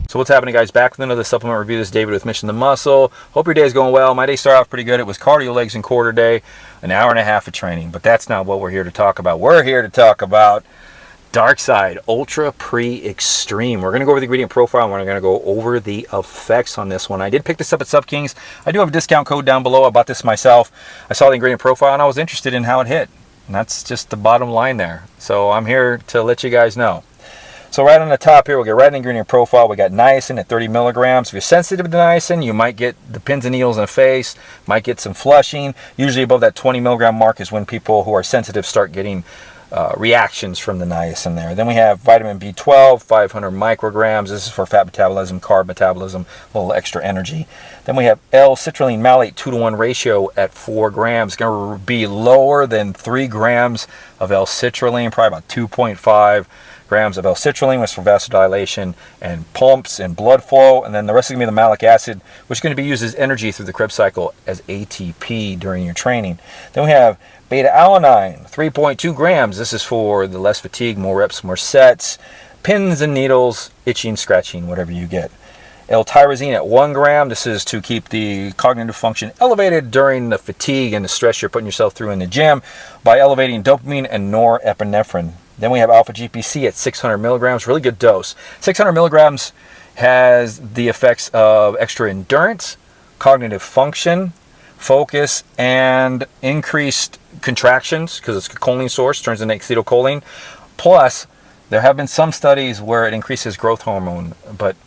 So what's happening, guys? Back with another supplement review. This is David with Mission to Muscle. Hope your day is going well. My day started off pretty good. It was cardio, legs, and quarter day, an hour and a half of training. But that's not what we're here to talk about. We're here to talk about Darkside Ultra Pre Xtreme. We're going to go over the ingredient profile and we're going to go over the effects on this one. I did pick this up at SupKings. I do have a discount code down below. I bought this myself. I saw the ingredient profile and I was interested in how it hit. And that's just the bottom line there. So I'm here to let you guys know. So right on the top here, we'll get right in the ingredient profile. We got niacin at 30 milligrams. If you're sensitive to niacin, you might get the pins and needles in the face, might get some flushing. Usually above that 20 milligram mark is when people who are sensitive start getting reactions from the niacin there. Then we have vitamin B12, 500 micrograms. This is for fat metabolism, carb metabolism, a little extra energy. Then we have L-Citrulline malate 2-to-1 ratio at 4 grams. It's going to be lower than 3 grams of L-Citrulline, probably about 2.5 grams of L-Citrulline, which is for vasodilation and pumps and blood flow. And then the rest is going to be the malic acid, which is going to be used as energy through the Krebs cycle as ATP during your training. Then we have beta-alanine, 3.2 grams. This is for the less fatigue, more reps, more sets, pins and needles, itching, scratching, whatever you get. L-tyrosine at 1 gram. This is to keep the cognitive function elevated during the fatigue and the stress you're putting yourself through in the gym by elevating dopamine and norepinephrine. Then we have alpha GPC at 600 milligrams, really good dose. 600 milligrams has the effects of extra endurance, cognitive function, focus, and increased contractions because it's a choline source, turns into acetylcholine. Plus, there have been some studies where it increases growth hormone, but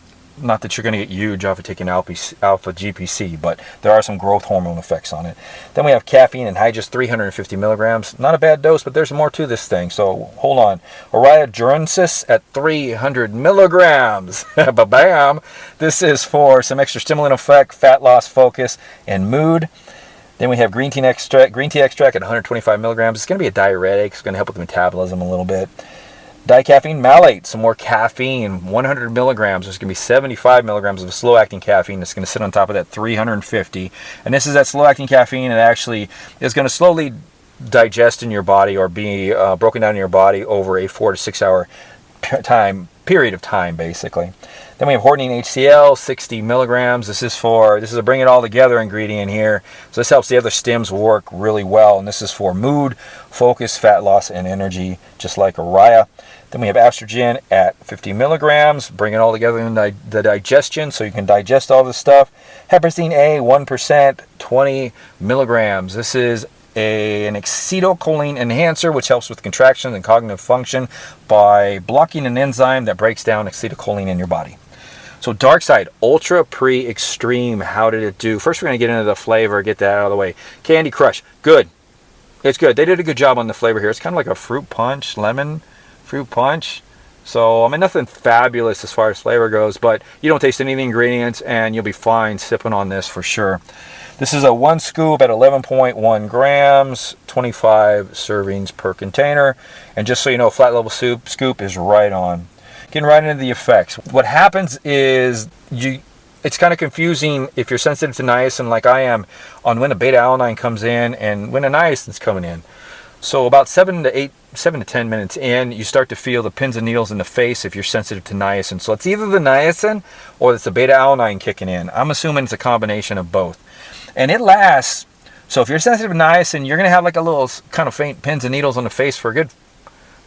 not that you're going to get huge off of taking alpha GPC, but there are some growth hormone effects on it. Then we have caffeine and hydrogen, 350 milligrams. Not a bad dose, but there's more to this thing, so hold on. Oreagenesis at 300 milligrams. Ba-bam! This is for some extra stimulant effect, fat loss, focus, and mood. Then we have green tea extract at 125 milligrams. It's going to be a diuretic. It's going to help with the metabolism a little bit. Dicaffeine malate, some more caffeine, 100 milligrams. There's going to be 75 milligrams of slow-acting caffeine that's going to sit on top of that 350. And this is that slow-acting caffeine that actually is going to slowly digest in your body or be broken down in your body over a 4 to 6 hour period of time, basically. Then we have hordenine HCl, 60 milligrams. This is a bring it all together ingredient here. So this helps the other stims work really well. And this is for mood, focus, fat loss, and energy, just like Araya. Then we have estrogen at 50 milligrams, bring it all together in the digestion so you can digest all this stuff. Heparin A, 1%, 20 milligrams. This is an acetylcholine enhancer, which helps with contraction and cognitive function by blocking an enzyme that breaks down acetylcholine in your body. So Darkside Ultra Pre Xtreme, how did it do? First, we're going to get into the flavor, get that out of the way. Candy Crush, good. It's good. They did a good job on the flavor here. It's kind of like a fruit punch, lemon fruit punch. So, I mean, nothing fabulous as far as flavor goes, but you don't taste any of the ingredients and you'll be fine sipping on this for sure. This is a 1 scoop at 11.1 grams, 25 servings per container. And just so you know, flat level scoop is right on. Getting right into the effects. What happens is it's kind of confusing if you're sensitive to niacin like I am on when a beta-alanine comes in and when a niacin's coming in. So about 7 to 10 minutes in, you start to feel the pins and needles in the face if you're sensitive to niacin. So it's either the niacin or it's the beta-alanine kicking in. I'm assuming it's a combination of both. And it lasts. So if you're sensitive to niacin, you're going to have like a little kind of faint pins and needles on the face for a good,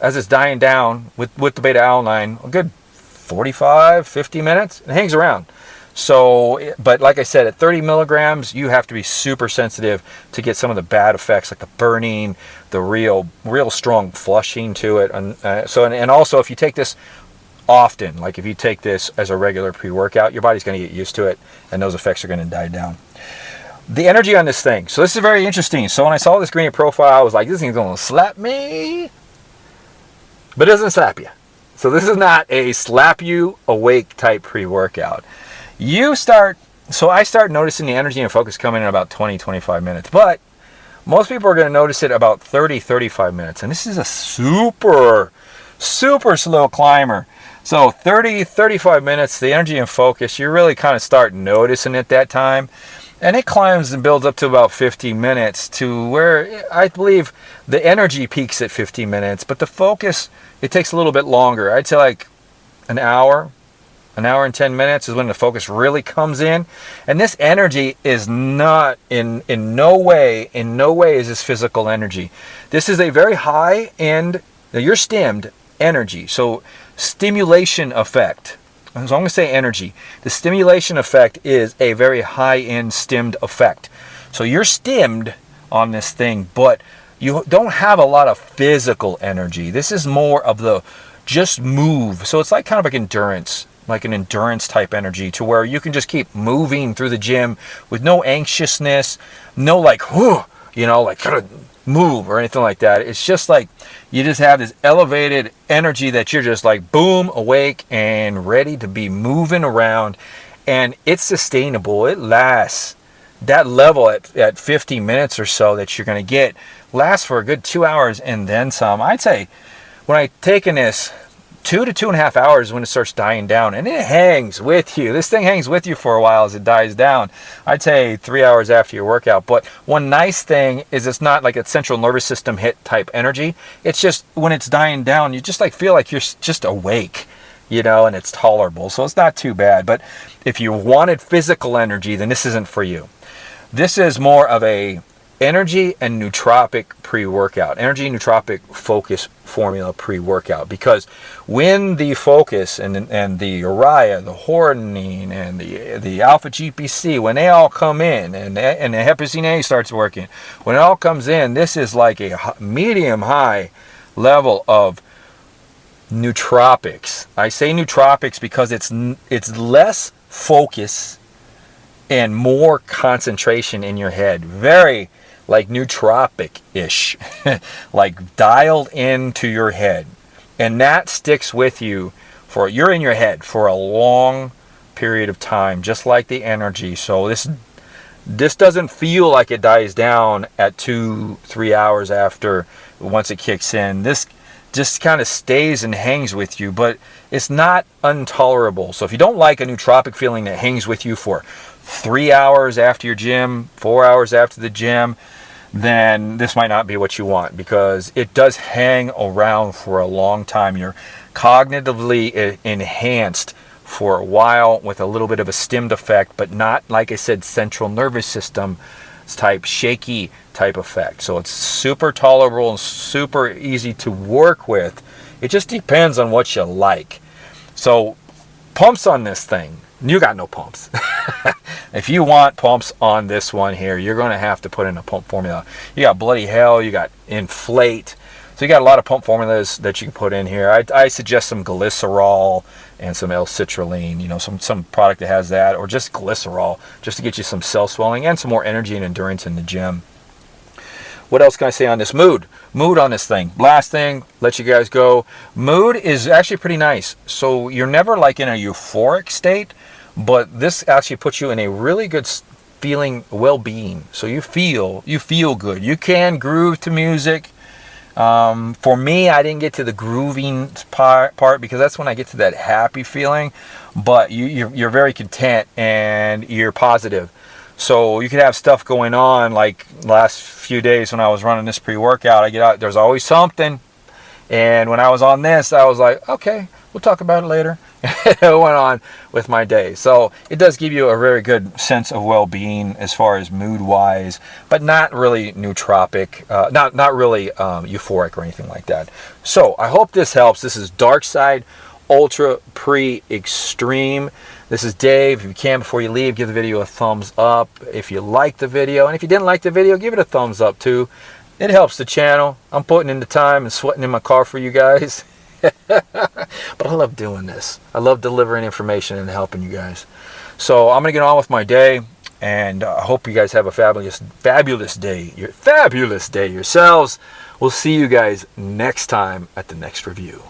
as it's dying down with the beta-alanine, a good 45, 50 minutes. It hangs around. So, but like I said, at 30 milligrams, you have to be super sensitive to get some of the bad effects, like the burning, the real strong flushing to it. And also, if you take this often, like if you take this as a regular pre-workout, your body's going to get used to it, and those effects are going to die down. The energy on this thing. So this is very interesting. So when I saw this ingredient profile, I was like, this thing's going to slap me. But it doesn't slap you. So this is not a slap you awake type pre-workout. So I start noticing the energy and focus coming in about 20-25 minutes. But most people are going to notice it about 30-35 minutes. And this is a super slow climber. So 30-35 minutes, the energy and focus, you really kind of start noticing it that time. And it climbs and builds up to about 50 minutes to where I believe the energy peaks at 50 minutes. But the focus, it takes a little bit longer. I'd say like an hour an hour and 10 minutes is when the focus really comes in. And this energy is not in no way is this physical energy. This is a very high end, you're stimmed energy. So stimulation effect. So I'm going to say energy. The stimulation effect is a very high end stimmed effect. So you're stimmed on this thing, but you don't have a lot of physical energy. This is more of the just move. So it's like kind of like an endurance type energy, to where you can just keep moving through the gym with no anxiousness, no like, like gotta move or anything like that. It's just like you just have this elevated energy that you're just like boom, awake and ready to be moving around, and it's sustainable. It lasts. That level at 50 minutes or so that you're going to get lasts for a good 2 hours and then some. I'd say when I taken this, 2 to 2.5 hours when it starts dying down, and it hangs with you. This thing hangs with you for a while as it dies down. I'd say 3 hours after your workout. But one nice thing is it's not like a central nervous system hit type energy. It's just when it's dying down, you just like feel like you're just awake, and it's tolerable. So it's not too bad. But if you wanted physical energy, then this isn't for you. This is more of a energy and nootropic pre-workout, energy nootropic focus formula pre-workout, because when the focus and the urea, the hormonine, and the alpha GPC, when they all come in, and the hepazine A starts working, when it all comes in, this is like a medium high level of nootropics. I say nootropics because it's less focus and more concentration in your head. Very like nootropic-ish, like dialed into your head. And that sticks with you you're in your head for a long period of time, just like the energy. So this doesn't feel like it dies down at 2-3 hours after, once it kicks in. This just kind of stays and hangs with you, but it's not intolerable. So if you don't like a nootropic feeling that hangs with you for 3 hours after your gym, 4 hours after the gym, then this might not be what you want, because it does hang around for a long time. You're cognitively enhanced for a while with a little bit of a stimmed effect, but not, like I said, central nervous system type shaky type effect. So it's super tolerable and super easy to work with. It just depends on what you like. So pumps on this thing, you got no pumps. If you want pumps on this one here, you're going to have to put in a pump formula. You got Bloody Hell, you got Inflate. So you got a lot of pump formulas that you can put in here. I suggest some glycerol and some L-Citrulline, some product that has that, or just glycerol, just to get you some cell swelling and some more energy and endurance in the gym. What else can I say on this? Mood on this thing. Last thing, let you guys go. Mood is actually pretty nice. So you're never like in a euphoric state, but this actually puts you in a really good feeling, well-being. So you feel good. You can groove to music. For me, I didn't get to the grooving part because that's when I get to that happy feeling. But you're very content and you're positive. So you could have stuff going on, like last few days when I was running this pre-workout, I get out, there's always something. And when I was on this, I was like, okay, we'll talk about it later. I went on with my day. So it does give you a very good sense of well-being as far as mood-wise, but not really nootropic, not really euphoric or anything like that. So I hope this helps. This is Darkside Ultra Pre Xtreme. This is Dave. If you can, before you leave, give the video a thumbs up if you liked the video. And if you didn't like the video, give it a thumbs up too. It helps the channel. I'm putting in the time and sweating in my car for you guys. But I love doing this. I love delivering information and helping you guys. So I'm going to get on with my day. And I hope you guys have a fabulous day. Fabulous day yourselves. We'll see you guys next time at the next review.